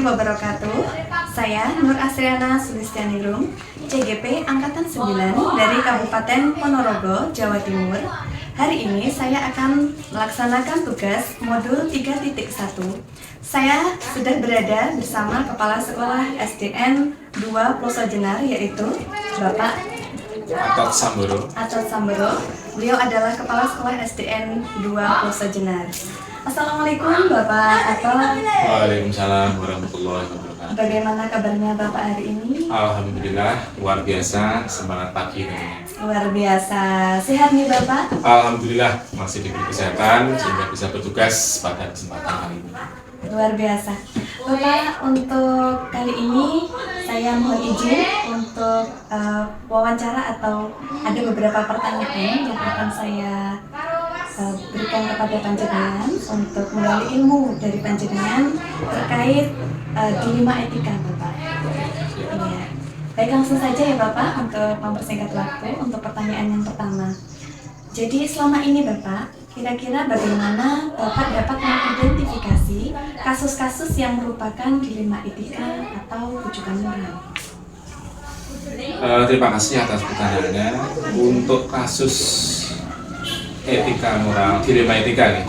wabarakatuh. Saya Nur Asriana Sulistianingrum, CGP Angkatan 9 dari Kabupaten Ponorogo, Jawa Timur. Hari ini saya akan melaksanakan tugas modul 3.1. Saya sudah berada bersama Kepala Sekolah SDN 2 Plosojenar, yaitu Bapak Atot Samboro. Beliau adalah Kepala Sekolah SDN 2 Plosojenar. Assalamualaikum Bapak Atot. Waalaikumsalam warahmatullahi wabarakatuh. Bagaimana kabarnya Bapak hari ini? Alhamdulillah, luar biasa, semangat pagi ini. Luar biasa. Sehat nih Bapak? Alhamdulillah, masih diberi kesehatan sehingga bisa bertugas pada kesempatan hari ini. Luar biasa. Bapak, untuk kali ini saya mohon izin untuk wawancara atau ada beberapa pertanyaan yang akan saya berikan kepada panjenengan untuk menggali ilmu dari panjenengan terkait dilema etika Bapak. Iya. Baik, langsung saja ya Bapak untuk mempersingkat waktu untuk pertanyaan yang pertama. Jadi selama ini Bapak, kira-kira bagaimana Bapak dapat mengidentifikasi kasus-kasus yang merupakan dilema etika atau rujukan moral? Terima kasih atas pertanyaannya. Untuk kasus etika moral, dilema etika dan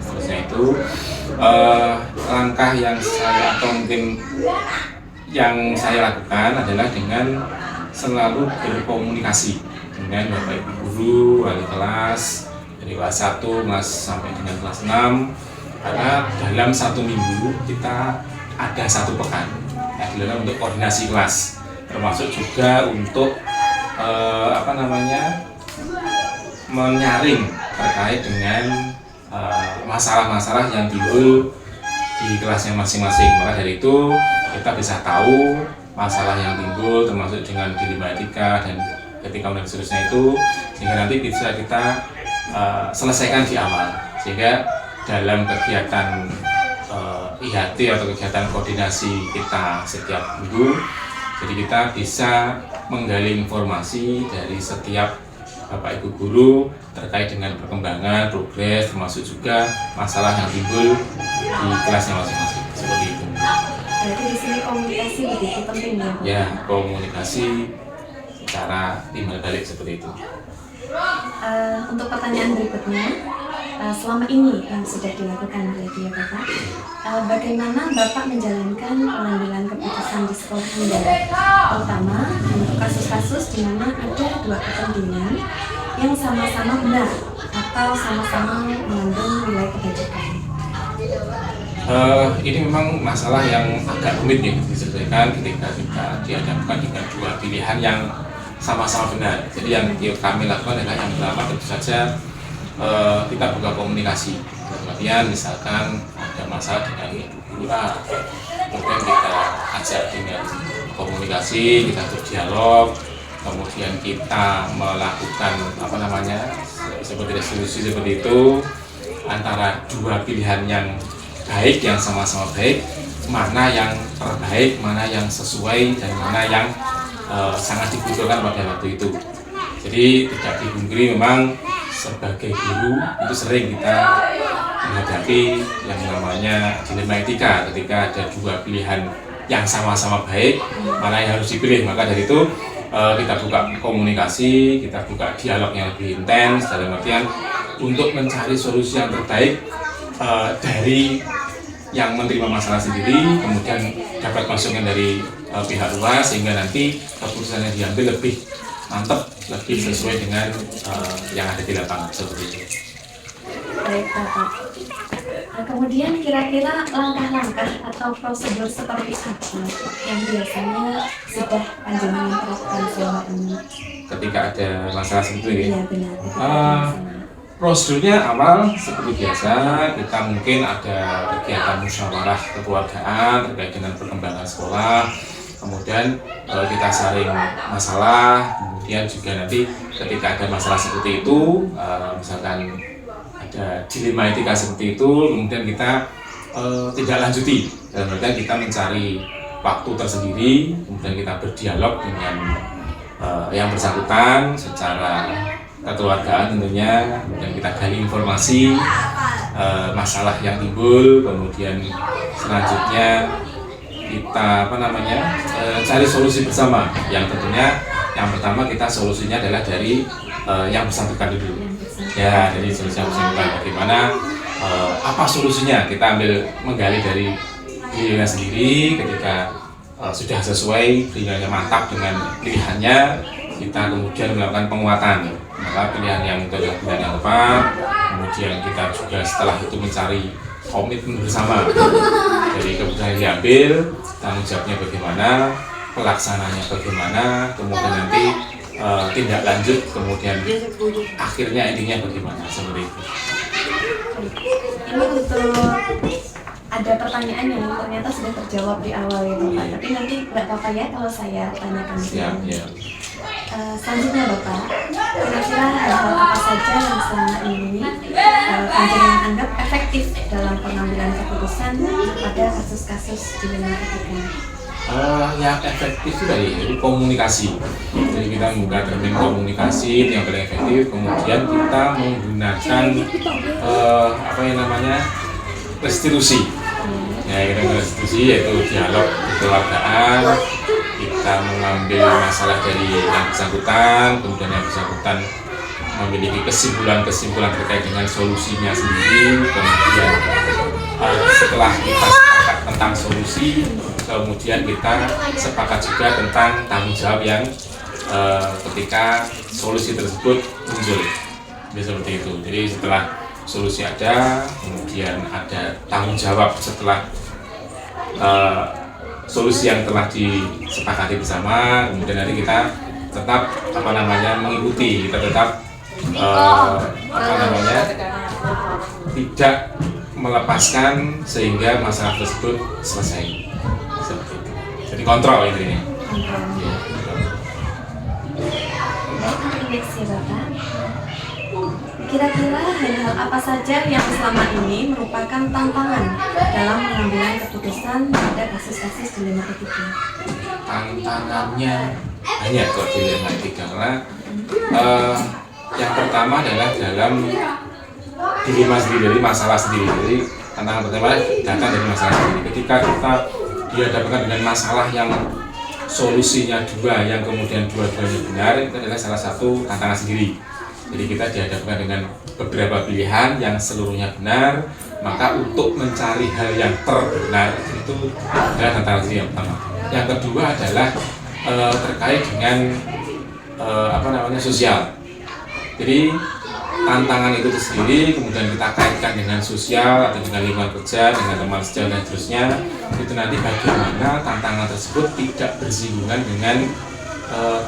seterusnya itu langkah yang saya atau mungkin yang saya lakukan adalah dengan selalu berkomunikasi dengan Bapak Ibu guru, wali kelas dari kelas 1 kelas sampai dengan kelas 6, karena dalam satu minggu kita ada satu pekan adalah untuk koordinasi kelas, termasuk juga untuk menyaring terkait dengan masalah-masalah yang timbul di kelasnya masing-masing. Maka dari itu kita bisa tahu masalah yang timbul termasuk dengan dilema etika dan etika dan seterusnya itu, sehingga nanti bisa kita selesaikan di awal, sehingga dalam kegiatan IHT atau kegiatan koordinasi kita setiap minggu, jadi kita bisa menggali informasi dari setiap Bapak Ibu guru terkait dengan perkembangan, progres, termasuk juga masalah yang timbul di kelasnya masing-masing, seperti itu. Berarti di sini komunikasi begitu penting ya Bapak? Ya, komunikasi secara timbal balik seperti itu. Untuk pertanyaan berikutnya, selama ini yang sudah dilakukan berarti ya Bapak, bagaimana Bapak menjalankan pengambilan keputusan di sekolah Anda, terutama untuk kasus-kasus di mana ada dua kepentingan yang sama-sama benar atau sama-sama mengandung nilai kebajikan? Ini memang masalah yang agak rumit ya diselesaikan ketika kita dihadapkan dengan dua pilihan yang sama-sama benar. Jadi yang kami lakukan adalah yang pertama tentu saja kita buka komunikasi. Kemudian misalkan ada masalah dengan ibu guru A, kemudian kita ajak dengan komunikasi, kita berdialog, kemudian kita melakukan seperti resolusi seperti itu antara dua pilihan yang baik, yang sama-sama baik, mana yang terbaik, mana yang sesuai, dan mana yang sangat dibutuhkan pada waktu itu. Jadi tidak dipungkiri memang sebagai guru itu sering kita menghadapi yang namanya dilema etika ketika ada dua pilihan yang sama-sama baik, mana yang harus dipilih. Maka dari itu kita buka komunikasi, kita buka dialog yang lebih intens dalam artian untuk mencari solusi yang terbaik dari yang menerima masalah sendiri, kemudian dapat masukan dari pihak luar, sehingga nanti keputusan yang diambil lebih mantap, lebih sesuai dengan yang ada di lapangan seperti itu. Baik Bapak. Kemudian kira-kira langkah-langkah atau prosedur seperti apa yang biasanya sudah panjenengan terapkan selama ini? Ketika ada masalah seperti ini? Iya benar. Prosedurnya awal seperti biasa, kita mungkin ada kegiatan musyawarah kekeluargaan terkait dengan perkembangan sekolah, kemudian kita saring masalah, kemudian juga nanti ketika ada masalah seperti itu, misalkan ada dilema etika seperti itu, kemudian kita tidak lanjuti, dan kemudian kita mencari waktu tersendiri, kemudian kita berdialog dengan yang bersangkutan secara kekeluargaan tentunya, kemudian kita gali informasi, masalah yang timbul, kemudian selanjutnya kita cari solusi bersama. Yang tentunya yang pertama kita solusinya adalah dari yang bersangkutan dulu. Ya, jadi solusi yang bersangkutan bagaimana, apa solusinya, kita menggali dari dirinya sendiri. Ketika sudah sesuai, dirinya mantap dengan pilihannya, kita kemudian melakukan penguatan. Maka pilihan yang itu adalah pilihan yang tepat. Kemudian kita juga setelah itu mencari komitmen bersama. Jadi keputusan yang diambil, tanggung jawabnya bagaimana, pelaksananya bagaimana, kemudian nanti tindak lanjut, kemudian akhirnya intinya bagaimana, seperti itu. Ini untuk ada pertanyaan yang ternyata sudah terjawab di awal ya Bapak, tapi nanti nggak apa-apa ya kalau saya tanyakan. Siap, ya. Selanjutnya Bapak, kira-kira hal-hal apa saja yang selama ini Panjenengan anggap efektif dalam pengambilan keputusan pada kasus-kasus dilema etika? Yang efektif itu dari komunikasi. Jadi kita membuka termin komunikasi yang paling efektif. Kemudian kita menggunakan restitusi. Ya, kita restitusi yaitu dialog kekeluargaan. Kita mengambil masalah dari yang bersangkutan, kemudian yang bersangkutan memiliki kesimpulan-kesimpulan terkait dengan solusinya sendiri. Kemudian setelah kita sepakat tentang solusi, kemudian kita sepakat juga tentang tanggung jawab yang ketika solusi tersebut muncul. Jadi seperti itu. Jadi setelah solusi ada, kemudian ada tanggung jawab setelah solusi yang telah disepakati bersama. Kemudian nanti kita tetap mengikuti, kita tetap tidak melepaskan sehingga masalah tersebut selesai. Seperti itu. Jadi kontrol intinya. Kira-kira hal-hal apa saja yang selama ini merupakan tantangan dalam mengambil keputusan pada kasus-kasus dilema etika? Tantangannya banyak kok dilema etika, karena yang pertama adalah dalam dilema sendiri, dari masalah sendiri. Jadi tantangan pertama datang dari masalah sendiri. Ketika kita dihadapkan dengan masalah yang solusinya dua, yang kemudian dua-duanya benar, itu adalah salah satu tantangan sendiri. Jadi kita dihadapkan dengan beberapa pilihan yang seluruhnya benar, maka untuk mencari hal yang terbenar itu adalah tantangan sendiri yang pertama. Yang kedua adalah terkait dengan sosial. Jadi tantangan itu sendiri kemudian kita kaitkan dengan sosial atau dengan lingkungan kerja, dengan teman sejauh dan seterusnya. Itu nanti bagaimana tantangan tersebut tidak bersinggungan dengan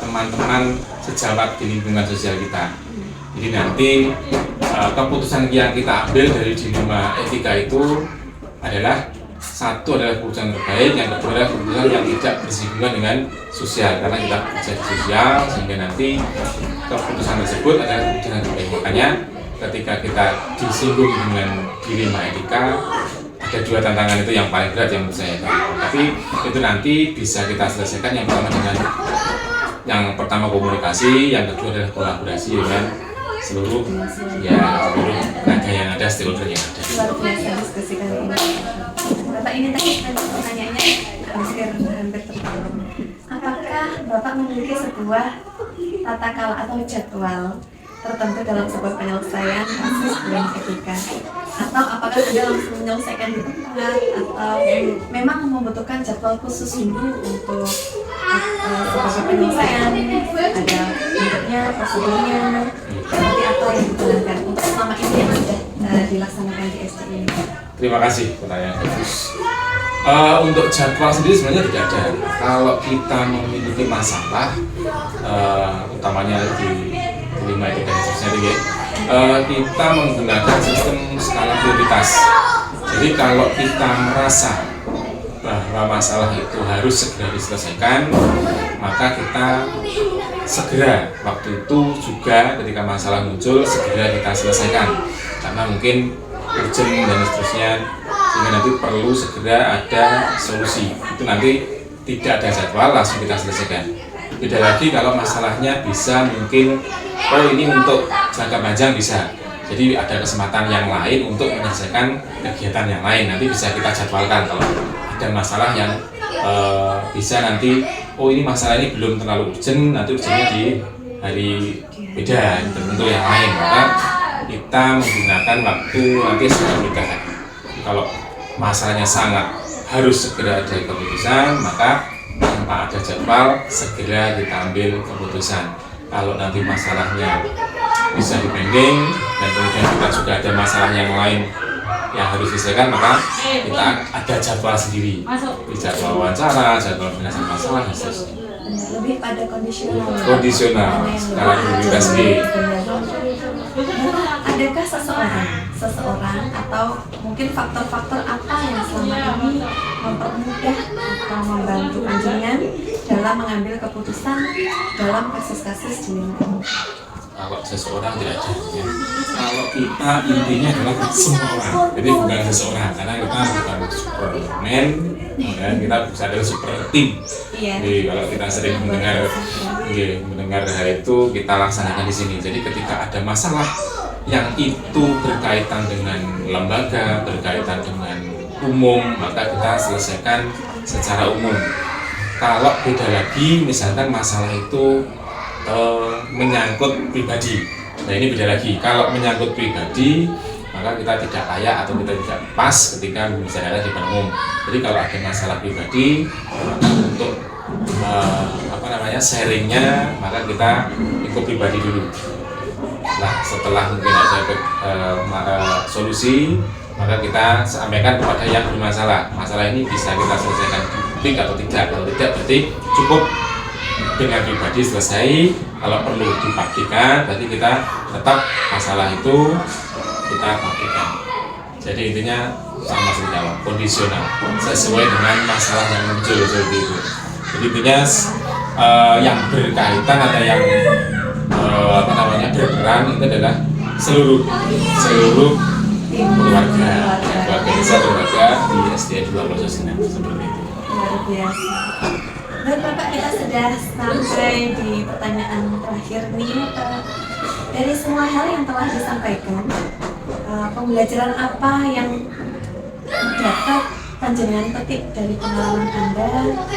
teman-teman sejawat di lingkungan sosial kita. Jadi nanti keputusan yang kita ambil dari dilema etika itu adalah satu adalah keputusan terbaik, yang kedua adalah keputusan yang tidak bersinggungan dengan sosial, karena kita bekerja di sosial sehingga nanti keputusan tersebut adalah keputusan yang terbaik. Makanya ketika kita disinggung dengan dilema etika, ada dua tantangan itu yang paling berat yang menurut saya. Tapi itu nanti bisa kita selesaikan yang pertama komunikasi, yang kedua adalah kolaborasi dengan seluruh tenaga yang ada, stakeholder yang ada. Luar biasa diskusi kali ini. Bapak ini tadi pertanyaannya hampir tertutup. Apakah Bapak memiliki sebuah tata cara atau jadwal tertentu dalam sebuah penyelesaian kasus dilema etika? Atau apakah Anda langsung menyelesaikan di tempat, atau memang membutuhkan jadwal khusus dulu untuk sebagai penyelesaian, ada bentuknya, prosedurnya, seperti apa yang digunakan untuk selama ini yang sudah dilaksanakan di SDI? Terima kasih pertanyaan bagus. Untuk jadwal sendiri sebenarnya tidak ada. Kalau kita memiliki masalah, utamanya di dilema etika dan seterusnya, kita menggunakan sistem skala prioritas. Jadi kalau kita merasa bahwa masalah itu harus segera diselesaikan, maka kita segera waktu itu juga ketika masalah muncul segera kita selesaikan, karena mungkin urgent dan seterusnya, sehingga nanti perlu segera ada solusi. Itu nanti tidak ada jadwal, langsung kita selesaikan. Beda lagi kalau masalahnya bisa mungkin ini untuk jangka panjang bisa, Jadi ada kesempatan yang lain untuk menyelesaikan kegiatan yang lain. Nanti bisa kita jadwalkan kalau ada masalah yang bisa nanti, oh ini masalah ini belum terlalu urgent, nanti urgentnya di hari beda tertentu yang lain, maka kita menggunakan waktu nanti sudah beda. Kalau masalahnya sangat harus segera ada keputusan, maka tanpa ada jadwal segera kita ambil keputusan. Kalau nanti masalahnya bisa dipending dan kemudian kita juga ada masalah yang lain yang harus diselesaikan, maka kita ada jadwal sendiri, di jadwal wawancara, jadwal penyelesaian masalah dan seterusnya. Lebih pada kondisional. Skala prioritas sendiri. Adakah seseorang atau mungkin faktor-faktor apa yang selama ini mempermudah atau membantu panjenengan dalam mengambil keputusan dalam kasus-kasus di lingkungan? Kalau seseorang tidak ada ya. Kalau kita intinya adalah semua orang, jadi bukan seseorang, karena kita bukan superman ya, kita bisa adalah super tim. Jadi kalau kita sering mendengar hal itu, kita laksanakan di sini. Jadi ketika ada masalah yang itu berkaitan dengan lembaga, berkaitan dengan umum, maka kita selesaikan secara umum. Kalau beda lagi, misalkan masalah itu menyangkut pribadi. Nah ini beda lagi. Kalau menyangkut pribadi, maka kita tidak layak atau kita tidak pas ketika membicarakan di depan umum. Jadi kalau ada masalah pribadi, maka untuk sharingnya, maka kita ikut pribadi dulu. Nah setelah mungkin ada solusi, maka kita sampaikan kepada yang bermasalah. Masalah ini bisa kita selesaikan atau tidak. Kalau tidak, berarti cukup dengan pribadi selesai. Kalau perlu dibuktikan, berarti kita tetap masalah itu kita buktikan. Jadi intinya sama seperti awal, kondisional, sesuai dengan masalah yang muncul seperti itu. Jadi intinya yang berkaitan atau yang berperan itu adalah seluruh keluarga besar, keluarga di SDN 2 Lososina seperti itu. Luar biasa. Dan Bapak, kita sudah sampai di pertanyaan terakhir nih. Dari semua hal yang telah disampaikan, pembelajaran apa yang dapat panjenengan petik dari pengalaman Anda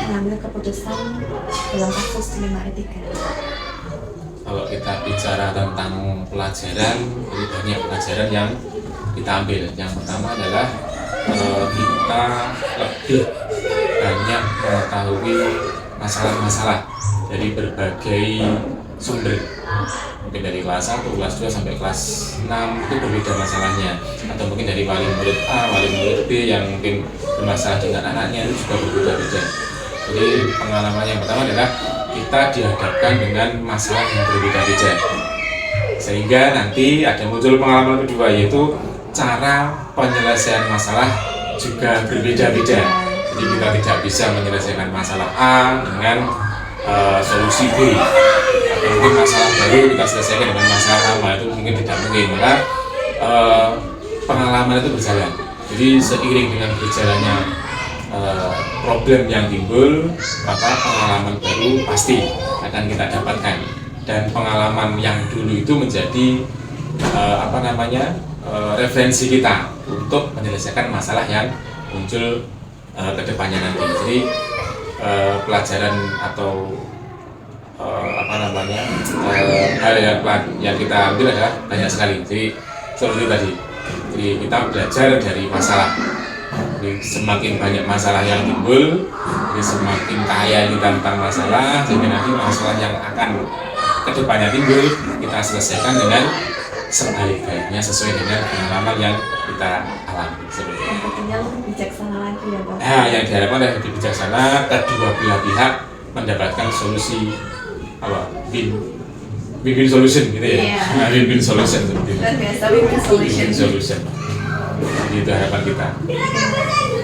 mengambil keputusan dalam kasus dilema etika? Kalau kita bicara tentang pelajaran, jadi banyak pelajaran yang kita ambil. Yang pertama adalah kita lebih banyak mengetahui masalah-masalah dari berbagai sumber. Mungkin dari kelas 1, kelas 2 sampai kelas 6 itu berbeda masalahnya, atau mungkin dari wali murid A, wali murid B yang mungkin bermasalah dengan anaknya itu juga berbeda-beda. Jadi pengalaman yang pertama adalah kita dihadapkan dengan masalah yang berbeda-beda, sehingga nanti ada muncul pengalaman kedua, yaitu cara penyelesaian masalah juga berbeda-beda. Jadi kita tidak bisa menyelesaikan masalah A dengan solusi B, atau mungkin masalah baru kita selesaikan dengan masalah lama, itu mungkin tidak mungkin. Maka pengalaman itu berjalan. Jadi seiring dengan berjalannya problem yang timbul, maka pengalaman baru pasti akan kita dapatkan. Dan pengalaman yang dulu itu menjadi referensi kita untuk menyelesaikan masalah yang muncul kedepannya nanti. Jadi pelajaran atau hal yang kita ambil adalah banyak sekali. Jadi seperti tadi, jadi kita belajar dari masalah. Jadi semakin banyak masalah yang timbul, jadi semakin kaya kita tentang masalah, sehingga nanti masalah yang akan kedepannya timbul kita selesaikan dengan sebaik-baiknya sesuai dengan pengalaman yang kita alami. Seperti itu. Tentunya lebih bijaksana lagi ya Pak. Nah, yang diharapkan adalah lebih bijaksana, kedua belah pihak mendapatkan solusi win-win solution gitu ya. Nah, win-win solution seperti itu. Luar biasa, win-win solution. Win-win solution. Jadi itu harapan kita.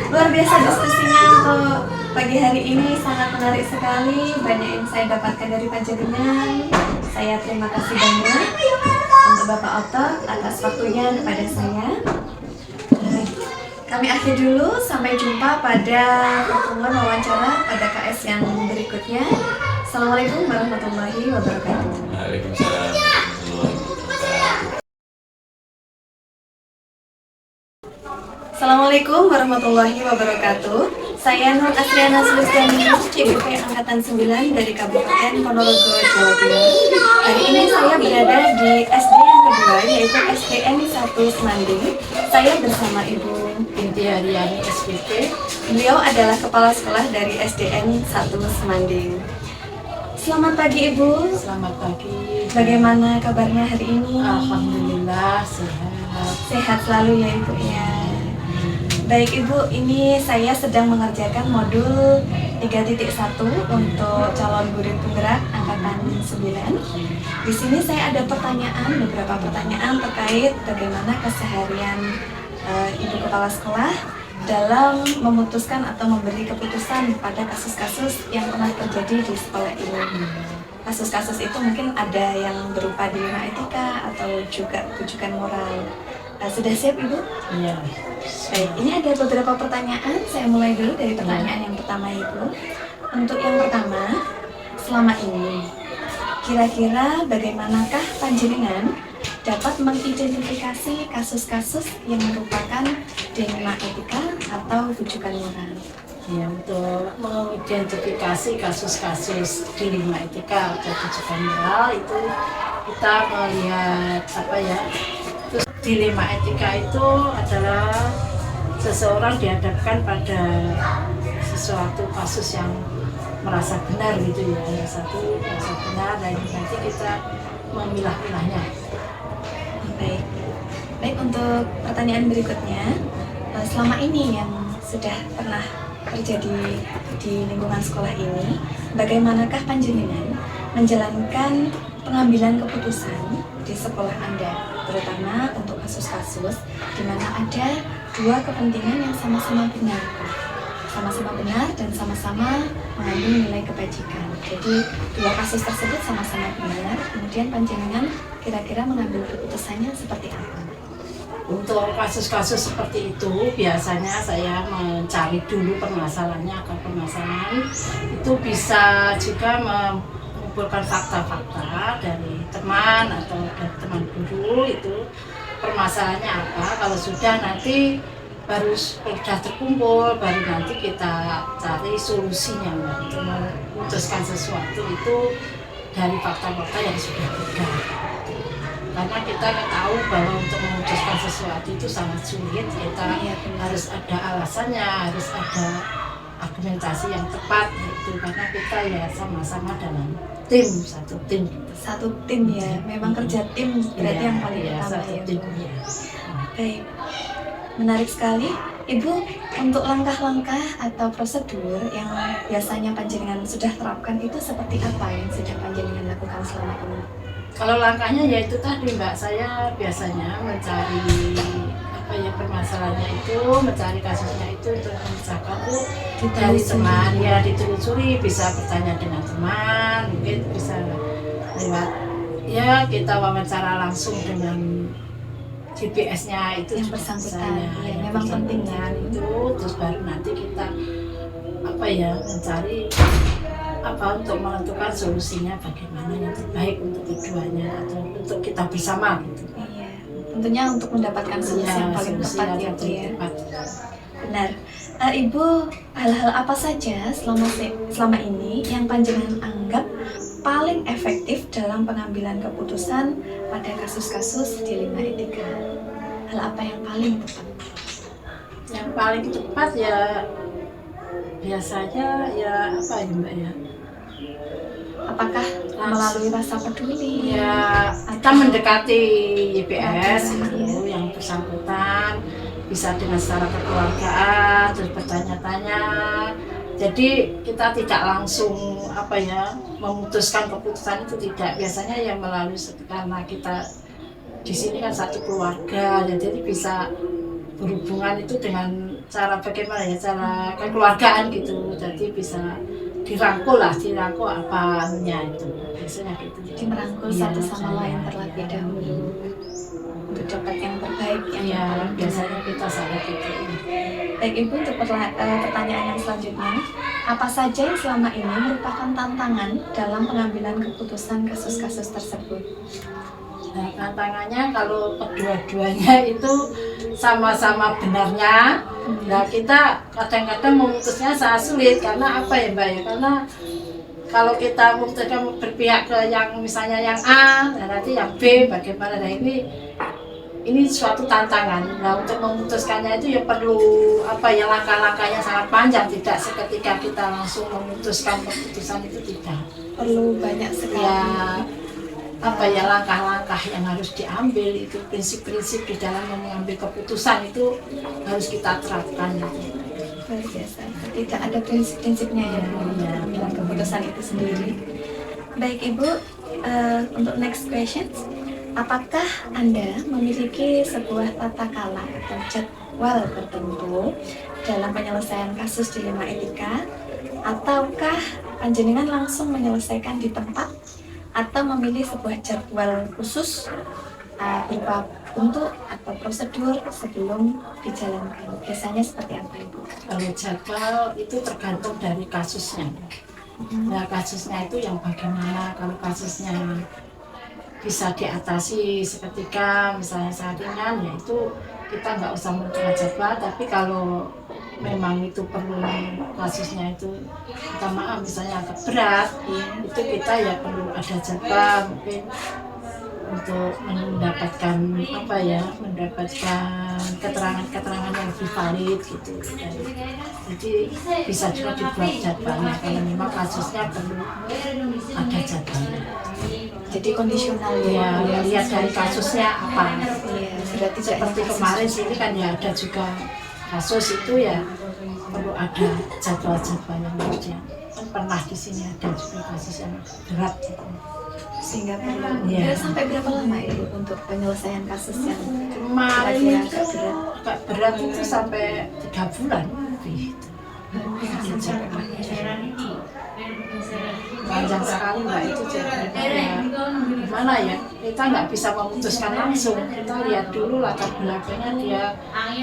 Luar biasa diskusinya untuk pagi hari ini, sangat menarik sekali. Banyak yang saya dapatkan dari panjenengan. Saya terima kasih banyak untuk Bapak Otto atas waktunya kepada saya. Kami akhir dulu, sampai jumpa pada pertemuan wawancara pada KS yang berikutnya. Assalamualaikum warahmatullahi wabarakatuh. Waalaikumsalam. Assalamualaikum warahmatullahi wabarakatuh. Saya Nur Asriana Sulistiani, IPP Angkatan 9 dari Kabupaten Ponorogo, Jawa Timur. Hari ini saya berada di SD yang kedua, yaitu SDN 1 Semanding. Saya bersama Ibu Binti Haryani SPP. Beliau adalah kepala sekolah dari SDN 1 Semanding. Selamat pagi Ibu. Selamat pagi. Bagaimana kabarnya hari ini? Alhamdulillah sehat. Sehat selalu ya Ibu ya. Baik Ibu, ini saya sedang mengerjakan modul 3.1 untuk calon guru penggerak angkatan 9. Di sini saya ada beberapa pertanyaan terkait bagaimana keseharian Ibu Kepala Sekolah dalam memutuskan atau memberi keputusan pada kasus-kasus yang pernah terjadi di sekolah ini. Kasus-kasus itu mungkin ada yang berupa dilema etika atau juga rujukan moral. Sudah siap Ibu? Iya. Baik, ini ada beberapa pertanyaan. Saya mulai dulu dari pertanyaan yang pertama Ibu. Untuk yang pertama, selama ini kira-kira bagaimanakah panjenengan dapat mengidentifikasi kasus-kasus yang merupakan dilema etika atau rujukan moral? Ya, untuk mengidentifikasi kasus-kasus dilema etika atau rujukan moral itu kita melihat Terus dilema etika itu adalah seseorang dihadapkan pada sesuatu kasus yang merasa benar gitu ya, satu merasa benar dan nanti kita memilah-milahnya. Baik, untuk pertanyaan berikutnya, selama ini yang sudah pernah terjadi di lingkungan sekolah ini, bagaimanakah panjenengan menjalankan pengambilan keputusan di sekolah Anda, terutama untuk kasus-kasus di mana ada dua kepentingan yang sama-sama benar dan sama-sama mengandung nilai kebajikan. Jadi dua kasus tersebut sama-sama benar, kemudian panjenengan kira-kira mengambil keputusannya seperti apa? Untuk kasus-kasus seperti itu biasanya saya mencari dulu permasalahannya. Akar permasalahan itu bisa juga mengumpulkan fakta-fakta dari teman atau dari teman guru, itu permasalahannya apa. Kalau sudah nanti sudah terkumpul, baru nanti kita cari solusinya untuk memutuskan sesuatu itu dari fakta-fakta yang sudah ada. Karena kita tahu bahwa untuk memutuskan sesuatu itu sangat sulit, kita harus ada alasannya, harus ada argumentasi yang tepat gitu. Karena kita ya sama-sama dalam satu tim Ya, memang kerja tim berarti yang paling utama satu ya tim. Bu. Baik, menarik sekali Ibu. Untuk langkah-langkah atau prosedur yang biasanya panjenengan sudah terapkan itu seperti apa yang sudah panjenengan lakukan selama ini? Kalau langkahnya ya itu tadi Mbak, saya biasanya mencari permasalahannya itu, mencari kasusnya itu untuk memecahkan itu dari teman, ya ditelusuri, bisa bertanya dengan teman, mungkin bisa lewat ya kita wawancara langsung dengan GPS-nya itu yang bersangkutan. Ya, memang penting ya itu, terus baru nanti kita mencari untuk menentukan solusinya bagaimana yang terbaik untuk keduanya atau untuk kita bersama gitu. Iya, tentunya untuk mendapatkan solusi yang paling tepat ya Bu ya. Benar. Ibu, hal-hal apa saja selama ini yang panjenengan anggap paling efektif dalam pengambilan keputusan pada kasus-kasus dilema etika? Hal apa yang paling tepat? Yang paling tepat ya biasanya Mbak ya? Apakah melalui rasa peduli? Ya, kita mendekati YPS itu yang bersangkutan, bisa dengan secara kekeluargaan, terus bertanya-tanya. Jadi kita tidak langsung memutuskan keputusan itu, tidak. Biasanya yang melalui, karena kita di sini kan satu keluarga, jadi bisa berhubungan itu dengan cara bagaimana ya, cara kekeluargaan gitu. Jadi bisa dirangkul apanya itu biasanya gitu. Jadi merangkul satu sama lain terlebih dahulu untuk dapat yang terbaik yang biasanya kita salah gitu. Baik Ibu, untuk pertanyaan yang selanjutnya, apa saja yang selama ini merupakan tantangan dalam pengambilan keputusan kasus-kasus tersebut? Nah, tantangannya kalau kedua-duanya itu sama-sama benarnya, nah kita kadang-kadang memutusnya sangat sulit karena apa ya Mbak ya? Karena kalau kita memutuskan berpihak ke yang misalnya yang A, dan nanti yang B bagaimana? Nah ini suatu tantangan. Nah untuk memutuskannya itu ya perlu apa ya langkah-langkahnya sangat panjang, tidak seketika kita langsung memutuskan keputusan itu tidak. Perlu banyak sekali. Ya apa ya langkah-langkah yang harus diambil itu prinsip-prinsip di dalam mengambil keputusan itu harus kita terapkan. Luar biasa. Tidak ada prinsip-prinsipnya ya Bu, untuk pengambilan keputusan itu sendiri. Baik Ibu, untuk next question, apakah Anda memiliki sebuah tata krama atau jadwal tertentu dalam penyelesaian kasus dilema etika, ataukah panjenengan langsung menyelesaikan di tempat atau memilih sebuah jadwal khusus berupa bentuk atau prosedur sebelum dijalankan? Biasanya seperti apa Ibu? Kalau jadwal itu tergantung dari kasusnya. Nah kasusnya itu yang bagaimana, kalau kasusnya bisa diatasi seketika misalnya saat ringan ya itu kita nggak usah menentukan jadwal, tapi kalau memang itu perlu kasusnya itu kita maaf misalnya agak berat itu kita ya perlu ada jadwal mungkin untuk mendapatkan apa ya mendapatkan keterangan-keterangan yang lebih valid gitu. Jadi bisa juga dibuat jadwalnya kalau memang kasusnya perlu ada jadwalnya. Jadi kondisional Ya, lihat dari kasusnya apa. Iya, berarti Seperti kemarin sini kan ya ada juga kasus itu ya perlu ada jadwal-jadwal yang harus dia. Kan pernah di sini ada juga kasus yang berat gitu. sehingga perlu. Iya. Sampai berapa lama Ibu untuk penyelesaian kasus yang Kemarin kira-kira itu agak berat? agak berat itu sampai 3 bulan lebih. Panjang sekali Mbak itu jadi gimana ya kita nggak bisa memutuskan langsung, kita lihat dulu latar belakangnya dia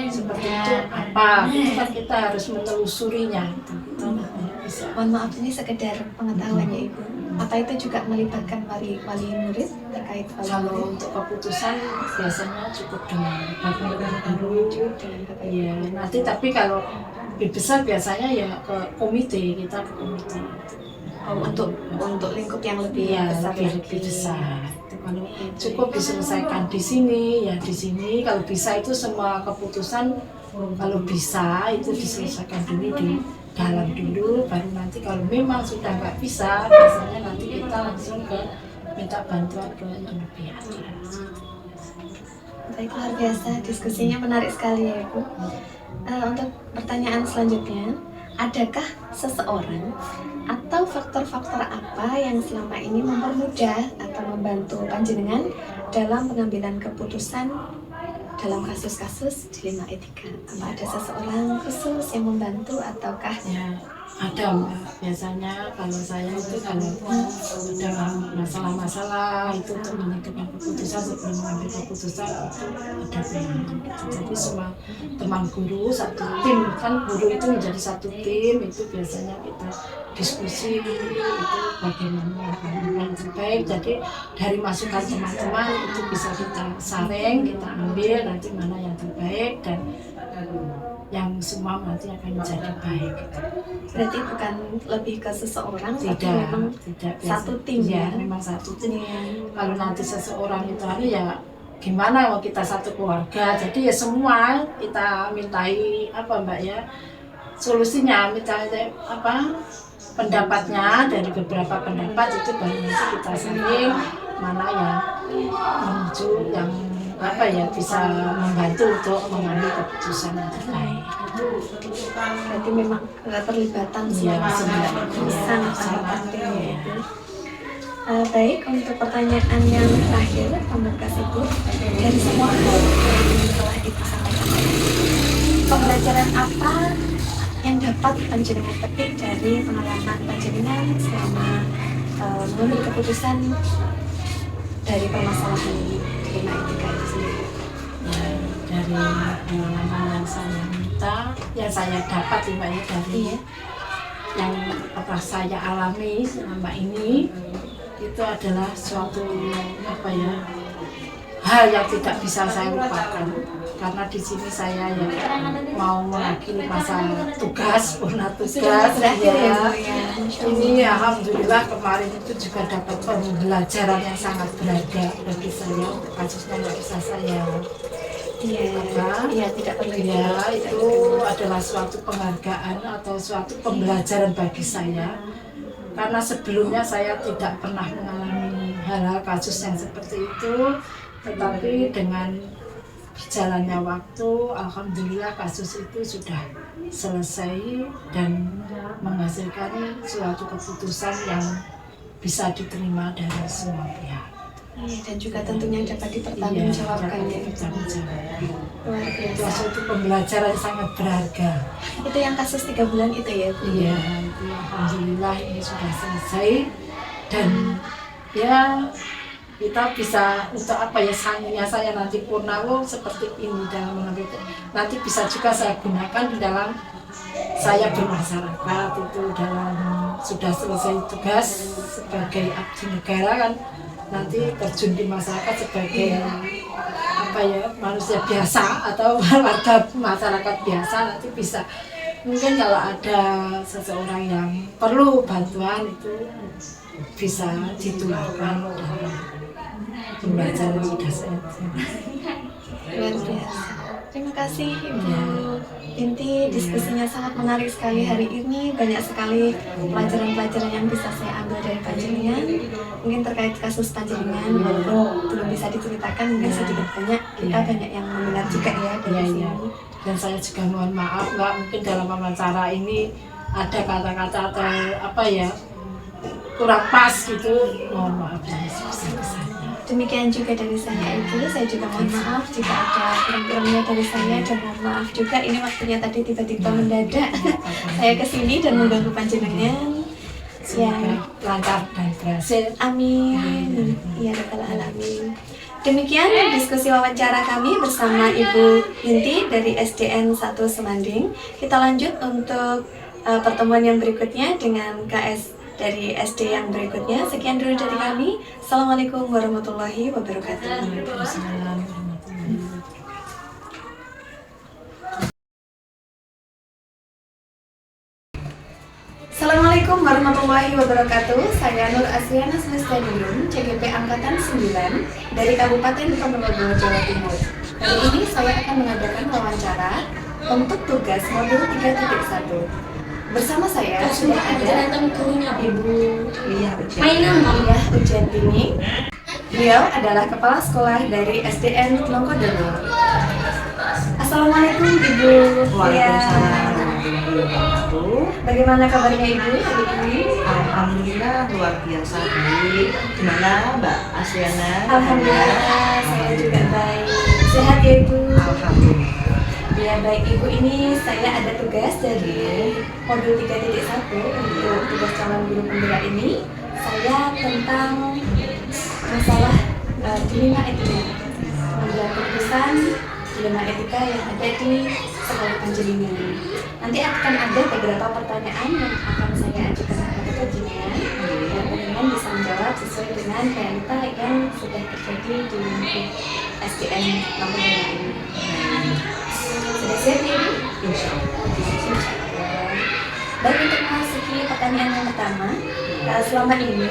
seperti itu apa, itu kan kita harus menelusurinya gitu. Kita nggak bisa. Mohon maaf, ini sekedar pengetahuannya Ibu. Apa itu juga melibatkan wali murid terkait wali Kalau murid? untuk keputusan biasanya cukup dengan bapak guru itu, ya nanti tapi kalau lebih besar biasanya ya ke komite, kita ke komite. Oh, untuk lingkup yang lebih Iya, besar lebih lagi. besar. Itu kalau cukup diselesaikan di sini, ya di sini. Kalau bisa itu semua keputusan, kalau bisa itu diselesaikan dulu di dalam dulu, baru nanti kalau memang sudah nggak bisa, biasanya nanti kita langsung ke minta bantuan ke yang lebih atas. Baik, luar biasa. Diskusinya menarik sekali ya Ibu. Untuk pertanyaan selanjutnya, adakah seseorang atau faktor-faktor apa yang selama ini mempermudah atau membantu panjenengan dalam pengambilan keputusan dalam kasus-kasus dilema etika? Apa ada seseorang khusus yang membantu ataukah? Ya, ada Mbak. Biasanya kalau saya itu kalau ada masalah-masalah itu untuk menentukan keputusan sebelum mengambil keputusan itu ada teman. Jadi semua teman guru satu tim, kan guru itu menjadi satu tim, itu biasanya kita diskusi itu bagaimana yang terbaik. Jadi dari masukan teman-teman itu bisa kita saring, kita ambil nanti mana yang terbaik dan yang semua nanti akan menjadi baik. Berarti bukan lebih ke seseorang, tapi Tidak, memang tidak satu tim ya, ya. memang satu tim. Iya. Kalau nanti seseorang itu ada ya gimana mau kita satu keluarga, jadi ya semua kita mintai apa Mbak ya solusinya, mintai apa pendapatnya dari beberapa pendapat itu baru nanti kita saring mana yang menuju yang apa ya bisa membantu untuk mengambil keputusan yang terbaik. Berarti memang keterlibatan Iya, semua sebenarnya. sangat penting ya Ibu. Baik, untuk pertanyaan yang terakhir, Pamungkas Ibu, dari semua hal yang telah Ibu sampaikan, pembelajaran apa yang dapat panjenengan petik dari pengalaman panjenengan selama mengambil keputusan dari permasalahan dilema etika itu sendiri? Ya, dari pengalaman yang saya minta, yang saya dapat Mbak ya dari Iya. yang pernah saya alami selama ini itu adalah suatu apa ya hal yang tidak bisa saya lupakan, karena di sini saya yang mau mengakhiri masa tugas, purna tugas ya. Ini alhamdulillah kemarin itu juga dapat pembelajaran yang sangat berharga bagi saya untuk kasusnya nggak bisa saya. Iya, tidak perlu Ya, itu adalah suatu penghargaan atau suatu pembelajaran bagi saya. Karena sebelumnya saya tidak pernah mengalami hal-hal kasus yang seperti itu, tetapi dengan berjalannya waktu, alhamdulillah kasus itu sudah selesai dan menghasilkan suatu keputusan yang bisa diterima dari semua pihak. Iya, dan juga tentunya dapat dipertanggungjawabkan ya. Luar Itu biasa. suatu pembelajaran yang sangat berharga. Itu yang kasus 3 bulan itu ya, Bu? Iya, itu alhamdulillah ini sudah selesai dan ya kita bisa untuk apa ya, sanggupnya saya nanti purnawo seperti ini dalam mengambil, nanti bisa juga saya gunakan di dalam saya bermasyarakat itu dalam sudah selesai tugas sebagai abdi negara kan, nanti terjun di masyarakat sebagai apa ya, manusia biasa atau warga masyarakat biasa, nanti bisa mungkin kalau ada seseorang yang perlu bantuan itu bisa ditularkan dari pembelajaran sudah saya. Luar biasa. Terima kasih Ibu Inti, diskusinya sangat menarik sekali hari ini. Banyak sekali pelajaran-pelajaran yang bisa saya ambil dari panjenengan. Mungkin terkait kasus panjenengan, walaupun belum bisa diceritakan, mungkin sedikit banyak kita banyak yang mendengar juga ya dari Iya, sini. iya. Dan saya juga mohon maaf Mbak, mungkin dalam wawancara ini ada kata-kata atau apa ya kurang pas gitu, mohon maaf yang sebesar-besarnya. Demikian juga dari saya Ibu, saya juga mohon maaf jika ada kurang-kurangnya dari saya, dan mohon maaf juga ini waktunya tadi tiba-tiba mendadak saya kesini dan mengganggu panjenengan. Semoga lancar dan berhasil. Amin. Ya rabbal alamin. Demikian diskusi wawancara kami bersama Ibu Inti dari SDN 1 Semanding. Kita lanjut untuk pertemuan yang berikutnya dengan KS dari SD yang berikutnya. Sekian dulu dari kami. Assalamualaikum warahmatullahi wabarakatuh. Waalaikumsalam warahmatullahi wabarakatuh. Assalamualaikum warahmatullahi wabarakatuh. Saya Nur Asriana Semestadium, CGP Angkatan 9 dari Kabupaten Ponorogo, Jawa Timur. Hari ini saya akan mengadakan wawancara untuk tugas modul 3.1. Bersama saya sudah ada Ibu Liyah Ujiantini. Beliau adalah Kepala Sekolah dari SDN Longkodono. Assalamualaikum Ibu Liyah. Bagaimana kabarnya Ibu hari ini? Alhamdulillah luar biasa baik. Gimana Mbak Asriana? Alhamdulillah, saya juga baik. Sehat ya Ibu? Alhamdulillah. Ya baik Ibu, ini saya ada tugas dari modul 3.1 untuk tugas calon guru penggerak ini. Saya tentang masalah dilema etika, mengambil keputusan dilema etika yang ada di sekolah panjenengan. Nanti akan ada beberapa pertanyaan yang akan saya ajukan kepada panjenengan, dan panjenengan bisa menjawab sesuai dengan realita yang sudah terjadi di lingkup SDN Longkodono ini. Sudah siap ya Ibu? Insya Allah. Baik, untuk memasuki pertanyaan yang pertama, selama ini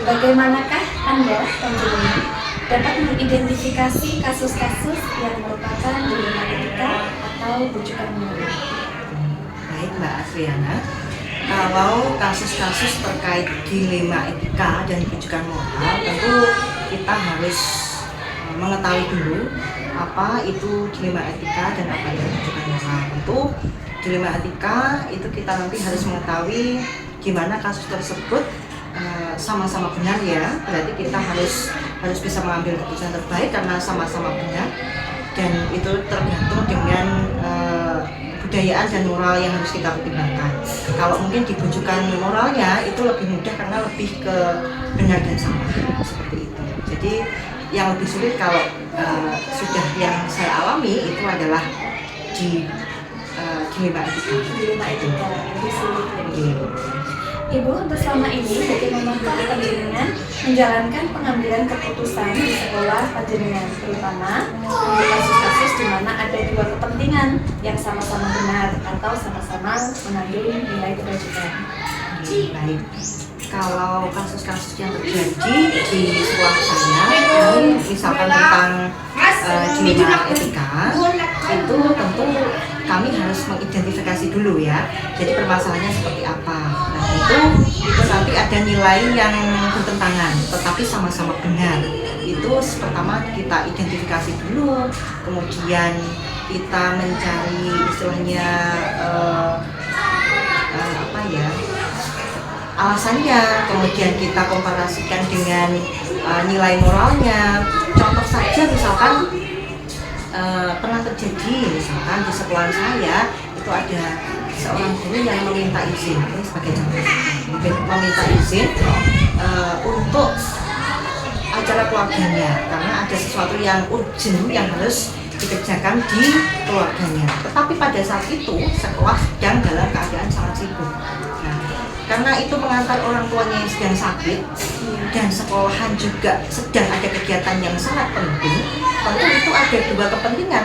bagaimanakah Anda panjenengan dapat mengidentifikasi kasus-kasus yang merupakan dilema etika atau rujukan moral? Baik Mbak Asriana. Kalau kasus-kasus terkait dilema etika dan rujukan moral, tentu kita harus mengetahui dulu apa itu dilema etika dan apa itu rujukan moral. Tentu dilema etika itu kita nanti harus mengetahui gimana kasus tersebut sama-sama benar ya. Berarti kita harus bisa mengambil keputusan terbaik karena sama-sama benar, dan itu tergantung dengan budayaan dan moral yang harus kita pertimbangkan. Kalau mungkin dibujukan moralnya itu lebih mudah karena lebih ke benar dan salah seperti itu. Jadi yang lebih sulit kalau sudah yang saya alami itu adalah di dilema etika. Dilema etika lebih sulit ya. Ibu, untuk selama ini bagaimanakah panjenengan menjalankan pengambilan keputusan di sekolah panjenengan, terutama untuk kasus-kasus di mana ada dua kepentingan yang sama-sama benar atau sama-sama mengandung nilai kebajikan? Baik, kalau kasus-kasus yang terjadi di sekolah saya, misalkan tentang dilema etika, itu tentu kami harus mengidentifikasi dulu ya. Jadi permasalahannya seperti apa. Nah itu nanti ada nilai yang bertentangan, tetapi sama-sama benar. Itu pertama kita identifikasi dulu, kemudian kita mencari istilahnya alasannya, kemudian kita komparasikan dengan nilai moralnya. Contoh saja misalkan pernah terjadi misalkan di sekolah saya itu ada seorang guru yang meminta izin, ini sebagai contoh, meminta izin untuk acara keluarganya karena ada sesuatu yang urgent yang harus dikerjakan di keluarganya. Tetapi pada saat itu sekolah sedang dalam keadaan sangat sibuk. Nah, karena itu mengantar orang tuanya yang sedang sakit dan sekolahan juga sedang ada kegiatan yang sangat penting, tentu itu ada dua kepentingan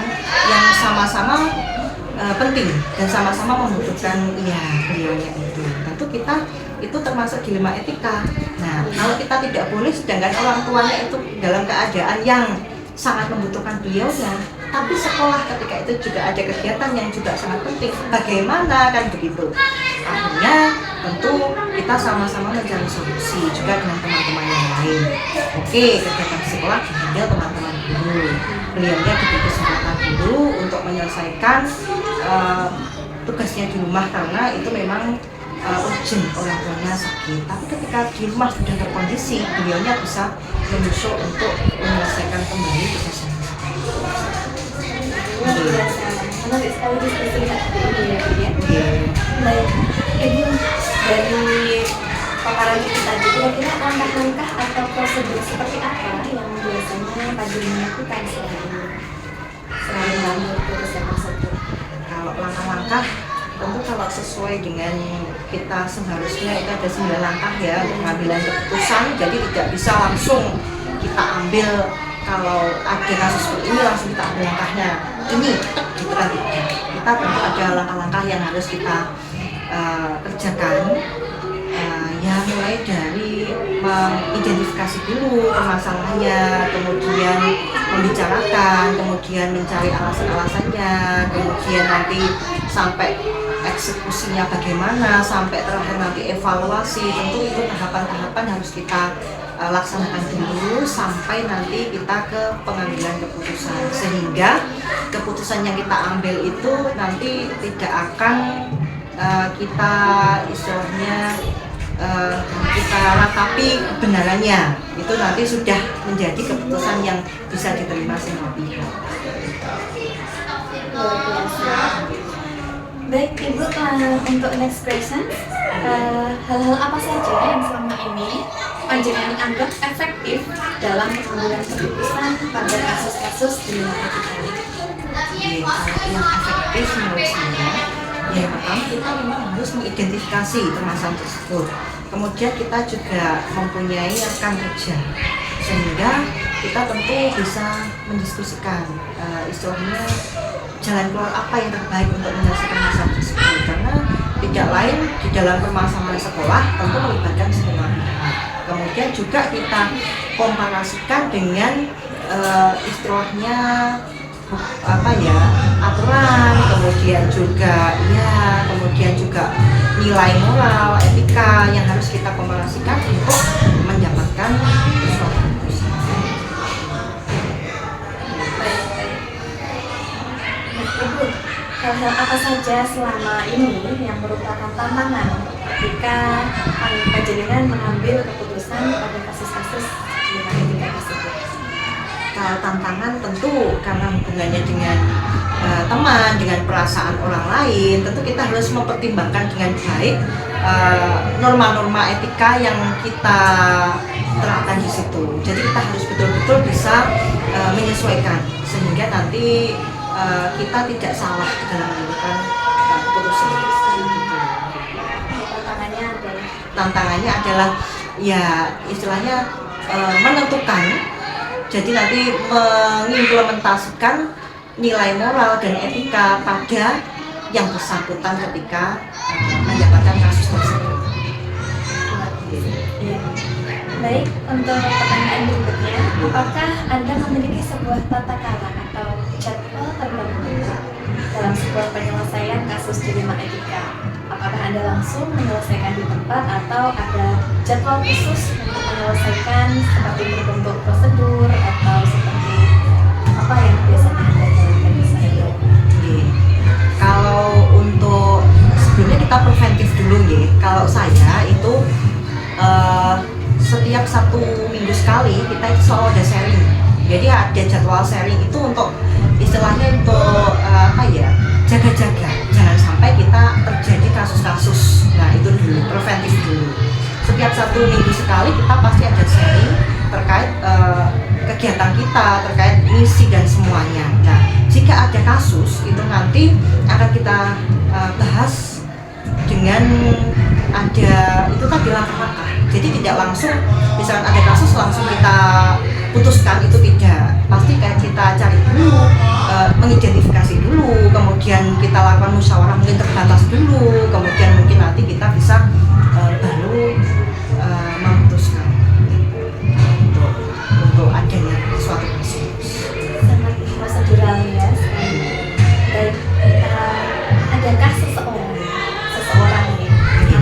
yang sama-sama penting dan sama-sama membutuhkan beliaunya itu. Tentu kita itu termasuk dilema etika. Nah, kalau kita tidak boleh sedangkan orang tuanya itu dalam keadaan yang sangat membutuhkan beliaunya, tapi sekolah ketika itu juga ada kegiatan yang juga sangat penting, bagaimana kan begitu. Akhirnya tentu kita sama-sama mencari solusi juga dengan teman-teman yang lain. Oke, kegiatan sekolah diambil teman-teman dulu, beliaunya diberi kesempatan dulu untuk menyelesaikan tugasnya di rumah karena itu memang urgent, orang tuanya sakit. Tapi ketika di rumah sudah terkondisi, beliaunya bisa menyusul untuk menyelesaikan kembali tugasnya. Menarik sekali diskusinya ini ya, Bu ya. Baik, Ibu, dari paparan kita tadi, kira-kira langkah-langkah atau prosedur seperti apa yang biasanya panjenengan lakukan selain mengambil keputusan tersebut? Kalau langkah-langkah, tentu kalau sesuai dengan kita seharusnya itu ada 9 langkah ya untuk pengambilan keputusan. Jadi tidak bisa langsung kita ambil, kalau ada kasus seperti ini langsung kita ambil langkahnya ini, gitu kan tidak. Kita tentu ada langkah-langkah yang harus kita kerjakan. Ya mulai dari mengidentifikasi dulu permasalahannya, kemudian membicarakan, kemudian mencari alasan-alasannya, kemudian nanti sampai eksekusinya bagaimana, sampai terakhir nanti evaluasi. Tentu itu tahapan-tahapan harus kita laksanakan dulu sampai nanti kita ke pengambilan keputusan, sehingga keputusan yang kita ambil itu nanti tidak akan kita istilahnya kita ratapi kebenarannya. Itu nanti sudah menjadi keputusan yang bisa diterima semua pihak. Luar biasa. Baik Ibu, untuk next question, hal-hal apa saja yang selama ini panjenengan anggap efektif dalam pengambilan keputusan pada kasus-kasus dilema etika? Kalau yang efektif menurut saya, yang pertama kita memang harus mengidentifikasi permasalahan tersebut. Kemudian kita juga mempunyai rekan kerja, sehingga kita tentu bisa mendiskusikan istilahnya jalan keluar apa yang terbaik untuk menyelesaikan masalah tersebut. Karena tidak lain di dalam permasalahan sekolah tentu melibatkan semua pihak. Kemudian juga kita komparasikan dengan istilahnya aturan, kemudian juga nilai moral, etika yang harus kita komparasikan untuk mendapatkan suatu keputusan. Ibu, hal-hal apa saja selama ini yang merupakan tantangan ketika panjenengan mengambil keputusan pada kasus-kasus dilema etika tersebut? Kalau tantangan tentu karena hubungannya dengan teman, dengan perasaan orang lain, tentu kita harus mempertimbangkan dengan baik norma-norma etika yang kita terapkan di situ. Jadi kita harus betul-betul bisa menyesuaikan sehingga nanti kita tidak salah dalam menentukan keputusan. Tantangannya adalah tantangannya adalah ya istilahnya menentukan, jadi nanti mengimplementasikan nilai moral dan etika pada yang bersangkutan ketika mendapatkan kasus tersebut. Ya. Baik, untuk pertanyaan berikutnya, apakah Anda memiliki sebuah tata cara atau jadwal tertentu dalam sebuah penyelesaian kasus dilema etika? Apakah Anda langsung menyelesaikan di tempat atau ada jadwal khusus untuk menyelesaikan seperti berbentuk prosedur atau seperti apa yang biasanya Anda jalankan di sana? Oke. Kalau untuk sebelumnya kita preventif dulu ya. Kalau saya itu setiap 1 minggu sekali kita itu selalu ada sharing. Jadi ada jadwal sharing itu untuk istilahnya untuk jaga-jaga, jangan sampai kita terjadi kasus-kasus. Nah itu dulu, preventif dulu. Setiap 1 minggu sekali kita pasti ada sharing terkait kegiatan kita, terkait misi dan semuanya. Nah jika ada kasus itu nanti akan kita bahas dengan ada itu tadi langkah-langkah. Jadi tidak langsung misalkan ada kasus langsung kita putuskan, itu tidak. Pasti kayak kita cari dulu, mengidentifikasi dulu, kemudian kita lakukan musyawarah mungkin terbatas dulu, kemudian mungkin nanti kita bisa baru memutuskan untuk adanya suatu kasus. Sangat prosedural ya sekali. Baik, adakah seseorang nih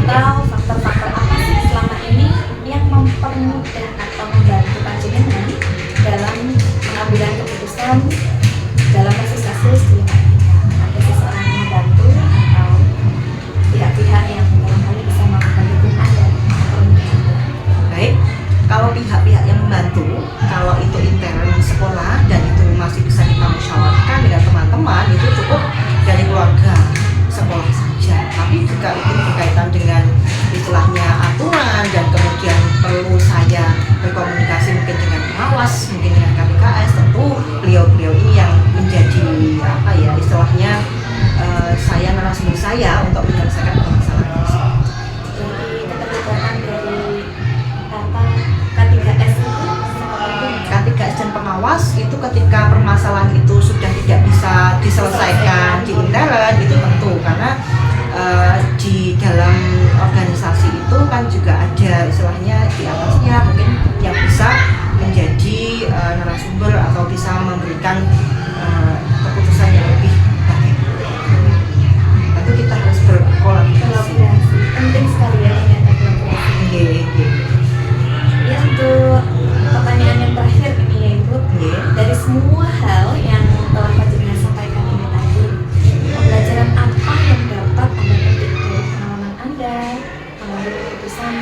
atau faktor-faktor apa sih selama ini yang mempermudah atau membantu panjenengan dalam pengambilan keputusan dalam kasus-kasus dilema etika? Ada seseorang yang membantu atau pihak-pihak yang barangkali bisa melakukan dukungan dan permudahan? Baik, kalau pihak-pihak yang membantu, kalau itu intern sekolah dan itu masih bisa kita musyawarahkan dengan teman-teman, itu cukup dari keluarga sekolah saja. Tapi jika itu berkaitan dengan istilahnya aturan dan kemudian perlu saya berkomunikasi mungkin dengan pengawas, mungkin dengan KPKS, tentu beliau-beliau ini yang menjadi istilahnya saya narasumber saya untuk menyelesaikan permasalahan tersebut. Jadi keterlibatan dari K3S itu K3S dan pengawas itu ketika permasalahan itu sudah tidak bisa diselesaikan di intern itu tentu, karena di dalam organisasi itu kan juga ada istilahnya di atasnya mungkin yang bisa menjadi narasumber atau bisa memberikan keputusan yang lebih baik. Tentu kita harus berkolaborasi. penting sekali ya ternyata kolaborasi. Ya, untuk pertanyaan yang terakhir ini ya Ibu, dari semua hal yang telah Panjenengan sampaikan ini tadi, pembelajaran apa yang dapat Anda petik dari pengalaman Anda mengambil keputusan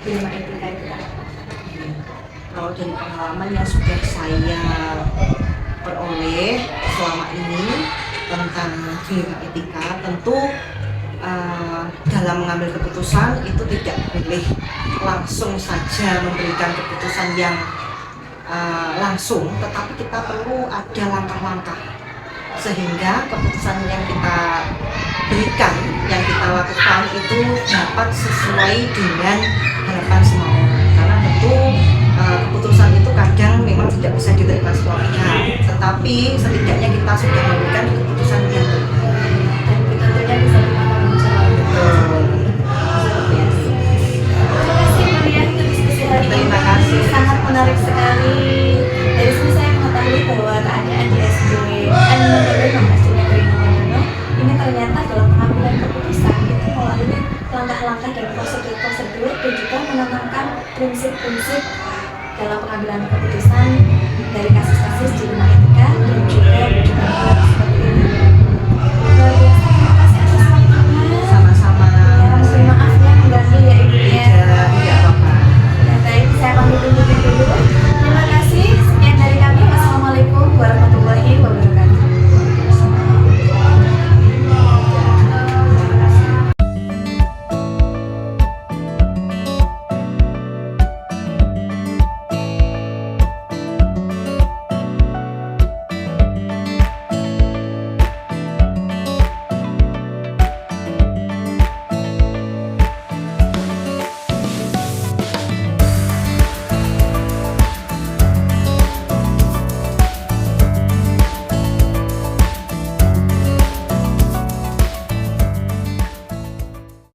dilema etika itu? Kalau dari pengalaman yang sudah saya peroleh selama ini tentang dilema etika, tentu dalam mengambil keputusan itu tidak boleh langsung saja memberikan keputusan yang langsung, tetapi kita perlu ada langkah-langkah sehingga keputusan yang kita berikan, yang kita lakukan itu dapat sesuai dengan harapan semua orang. Karena tentu keputusan itu kadang memang tidak bisa diterima semua pihak, tetapi setidaknya kita sudah memberikan keputusan yang terbaik. Dan kita tentunya bisa bertanggung jawab. Terima kasih Maria untuk diskusi hari ini. Terima kasih. Sangat menarik sekali. Dari sini saya mengetahui bahwa keadaan di SD N Mas Negeri Nomono ini ternyata dalam pengambilan keputusan itu melalui langkah-langkah dan prosedur-prosedur dan juga menanamkan prinsip-prinsip dalam pengambilan keputusan dari kasus-kasus dilema etika dan juga